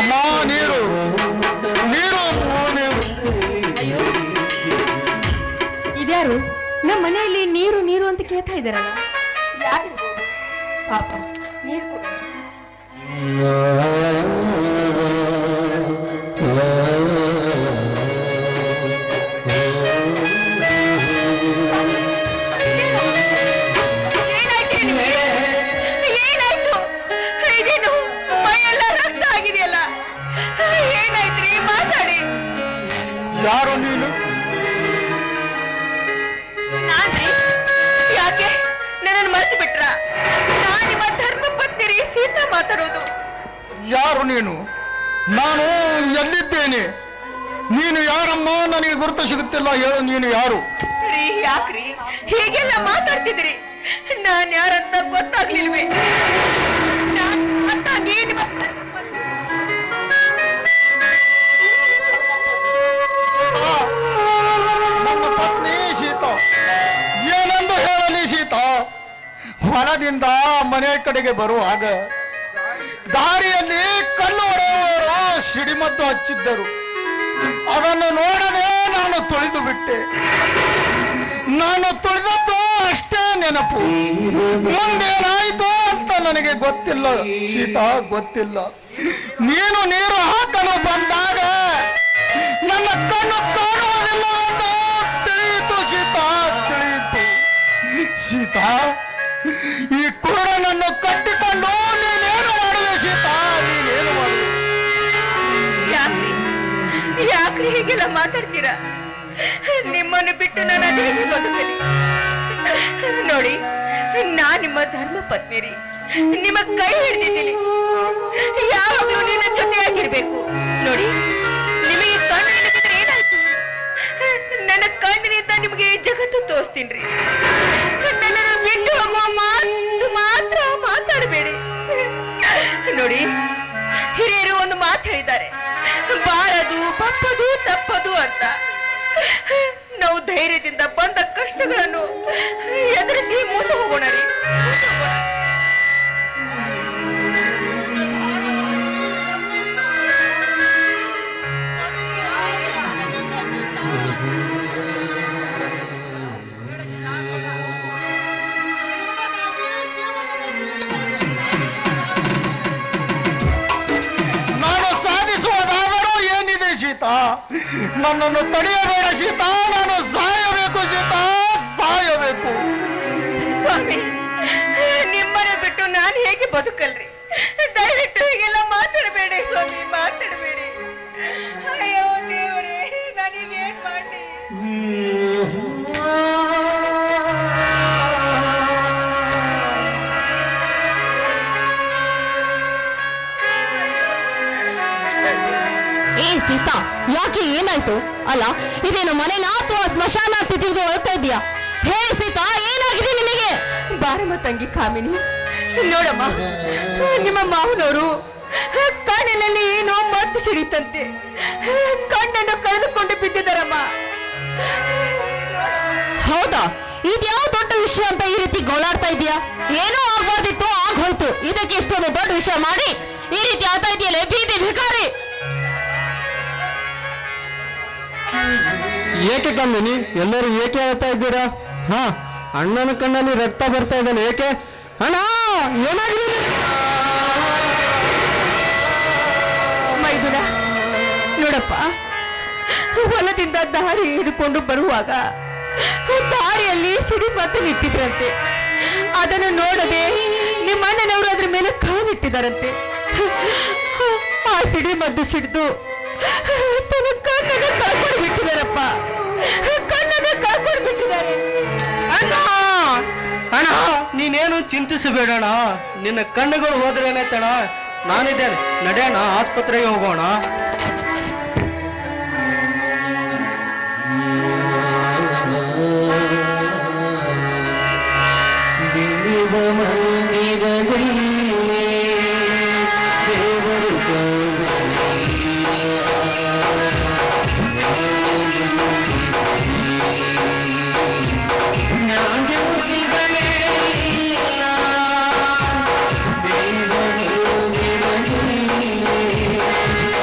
ಅಮ್ಮ ನೀರು ನೀರು ನೀರು. ಇದ್ಯಾರು ನಮ್ಮ ಮನೆಯಲ್ಲಿ ನೀರು ನೀರು ಅಂತ ಕೇಳ್ತಾ ಇದ್ದಾರಲ್ಲ? ಯಾರಿರ್ಬೋದು ಪಾಪ, ನೀರು ಕೊಡಿ. ಯಾರು ನೀನು? ನಾನೇ? ಯಾಕೆ ನನ್ನನ್ನು ಮರೆತು ಬಿಟ್ರ? ನಾನು ನಿಮ್ಮ ಧರ್ಮ ಪತ್ನಿ ಸೀತಾ ಮಾತಾಡೋದು. ಯಾರು ನೀನು? ನಾನು ಎಲ್ಲಿದ್ದೇನೆ? ನೀನು ಯಾರಮ್ಮ? ನನಗೆ ಗುರುತು ಸಿಗುತ್ತಿಲ್ಲ. ಹೇಳು, ನೀನು ಯಾರು? ಯಾಕ್ರಿ ಹೀಗೆಲ್ಲ ಮಾತಾಡ್ತಿದ್ರಿ? ನಾನು ಯಾರಂತ ಗೊತ್ತಾಗ್ಲಿಲ್ವೇ? ನನ್ನ ಪತ್ನಿ ಸೀತಾ. ಏನೆಂದು ಹೇಳಲಿ ಸೀತಾ? ಹೊಲದಿಂದ ಮನೆ ಕಡೆಗೆ ಬರುವಾಗ ದಾರಿಯಲ್ಲಿ ಕಲ್ಲು ಹೊಡೆಯುವವರು ಸಿಡಿಮದ್ದು ಹಚ್ಚಿದ್ದರು. ಅದನ್ನು ನೋಡದೆ ನಾನು ತುಳಿದು ಬಿಟ್ಟೆ. ನಾನು ತುಳಿದದ್ದು ಅಷ್ಟೇ ನೆನಪು. ಮುಂದೇನಾಯ್ತು ಅಂತ ನನಗೆ ಗೊತ್ತಿಲ್ಲ ಸೀತಾ, ಗೊತ್ತಿಲ್ಲ. ನೀನು ನೀರು ಹಾಕಲು ಬಂದಾಗ ನನ್ನ ಕಣ್ಣು ಕಾಣುವುದಿಲ್ಲ ಎಂದು ತಿಳಿಯಿತು ಸೀತಾ, ತಿಳಿಯಿತು ಸೀತಾ. ಈ ಕುರುಡನನ್ನು ಕಟ್ಟಿಕೊಂಡು ನೀನೇನು ಮಾಡುವೆ ಸೀತಾ? ನೀನೇನು ಮಾಡುವೆ? ಯಾಕ್ರಿ ಹೀಗೆಲ್ಲ ಮಾತಾಡ್ತೀರಾ? ನಿಮ್ಮನ್ನು ಬಿಟ್ಟು ನಾನು ಅದೇ ಬದುಕಲಿ? ನೋಡಿ, ನಾ ನಿಮ್ಮ ಧರ್ಮ ಪತ್ನಿ ರೀ. ನಿಮ್ಮ ಕೈ ಹಿಡಿದಿದ್ದೀನಿ. ಯಾವಾಗಲೂ ನಿನ್ನ ಜೊತೆಯಾಗಿರ್ಬೇಕು. ನೋಡಿ, ನಿಮಗೆ ಕಣ್ಣು ಹಿಡಿದಿದ್ರೆ ಏನಾಯ್ತು? ನನ್ನ ಕಣ್ಣಿನಿಂದ ನಿಮಗೆ ಈ ಜಗತ್ತು ತೋರಿಸ್ತೀನಿ. ನನ್ನನ್ನು ಬಿಟ್ಟು ಹೋಗುವ ಮಾತು ಮಾತ್ರ ಮಾತಾಡಬೇಡಿ. ನೋಡಿ, ಹಿರಿಯರು ಒಂದು ಮಾತು ಹೇಳಿದ್ದಾರೆ, ಬಾರದು ಬಪ್ಪದು ತಪ್ಪದು ಅಂತ. ನಾವು ಧೈರ್ಯದಿಂದ ಬಂದ ಕಷ್ಟಗಳನ್ನು ಎದುರಿಸಿ ಮುಂದೆ ಹೋಗೋಣ ರೀ. ನನ್ನನ್ನು ತಡೆಯಬೇಡ ಸೀತಾ. ನಾನು ಸಾಯಬೇಕು ಸೀತಾ, ಸಾಯಬೇಕು. ಸ್ವಾಮಿ, ನಿಮ್ಮನ್ನ ಬಿಟ್ಟು ನಾನು ಹೇಗೆ ಬದುಕಲ್ರಿ? ದಯವಿಟ್ಟು ಹೀಗೆಲ್ಲ ಮಾತಾಡಬೇಡಿ ಸ್ವಾಮಿ, ಮಾತಾಡಬೇಡಿ. ಅಯ್ಯೋ ದೇವರೇ, ನಾನೇನ್ ಮಾಡಿ? ಸೀತಾ, ಯಾಕೆ ಏನಾಯ್ತು? ಅಲ್ಲ, ಇದೇನು ಮನೆನಾ ಅಥವಾ ಸ್ಮಶಾನ ಅಂತ ತಿಳಿದು ಹೊರಡ್ತಾ ಇದೀಯಾ? ಹೇಳಿ ಸೀತಾ, ಏನಾಗಿದೆ ನಿನಗೆ? ಬಾರಮ್ಮ ತಂಗಿ ಕಾಮಿನಿ, ನೋಡಮ್ಮ, ನಿಮ್ಮ ಮಾವನವರು ಕಣ್ಣಿನಲ್ಲಿ ಏನೋ ಮದ್ದು ಸಿಡಿತಂತೆ. ಕಣ್ಣನ್ನು ಕಳೆದುಕೊಂಡು ಬಿದ್ದಿದ್ದಾರಮ್ಮ. ಹೌದಾ? ಇದ್ಯಾವ ದೊಡ್ಡ ವಿಷಯ ಅಂತ ಈ ರೀತಿ ಗೋಳಾಡ್ತಾ ಇದೀಯಾ? ಏನೋ ಆಗ್ಬಾರ್ದಿತ್ತು, ಆಗೋಯ್ತು. ಇದಕ್ಕೆ ಇಷ್ಟೊಂದು ದೊಡ್ಡ ವಿಷಯ ಮಾಡಿ ಈ ರೀತಿ ಆಗ್ತಾ ಇದೆಯಲ್ಲ ಬೀದಿ ಭಿಕಾರಿ. ಏಕೆ ಕಾಮಿನಿ, ಎಲ್ಲರೂ ಏಕೆ ಹೇಳ್ತಾ ಇದ್ದೀರಾ? ಹಾ, ಅಣ್ಣನ ಕಣ್ಣಲ್ಲಿ ರಕ್ತ ಬರ್ತಾ ಇದ್ದಾನೆ. ಏಕೆ ಅಣ್ಣ, ಏನಾಗಿದೆ? ಮೈದುನ, ನೋಡಪ್ಪ, ಹೊಲದಿಂದ ದಾರಿ ಹಿಡ್ಕೊಂಡು ಬರುವಾಗ ದಾರಿಯಲ್ಲಿ ಸಿಡಿಮದ್ದು ನಿಂತಿದ್ರಂತೆ. ಅದನ್ನು ನೋಡದೆ ನಿಮ್ಮ ಅಣ್ಣನವರು ಅದ್ರ ಮೇಲೆ ಕಾಲಿಟ್ಟಿದ್ದಾರಂತೆ. ಆ ಸಿಡಿಮದ್ದು ಸಿಡಿದು ತನ್ನ ಕಣ್ಣನ್ನು ಕಳ್ಕೊಂಡು ಬಿಟ್ಟಿದಾರಪ್ಪ, ಕಣ್ಣನ್ನು ಕಳ್ಕೊಂಡು ಬಿಟ್ಟಿದ್ದಾರೆ. ಅಣ್ಣ ಅಣ್ಣ, ನೀನೇನು ಚಿಂತಿಸಬೇಡಣ. ನಿನ್ನ ಕಣ್ಣುಗಳು ಹೋದ್ರೆ ಏನಾಯ್ತಣ್ಣ? ನಾನಿದ್ದೇನೆ, ನಡೆಯೋಣ, ಆಸ್ಪತ್ರೆಗೆ ಹೋಗೋಣ.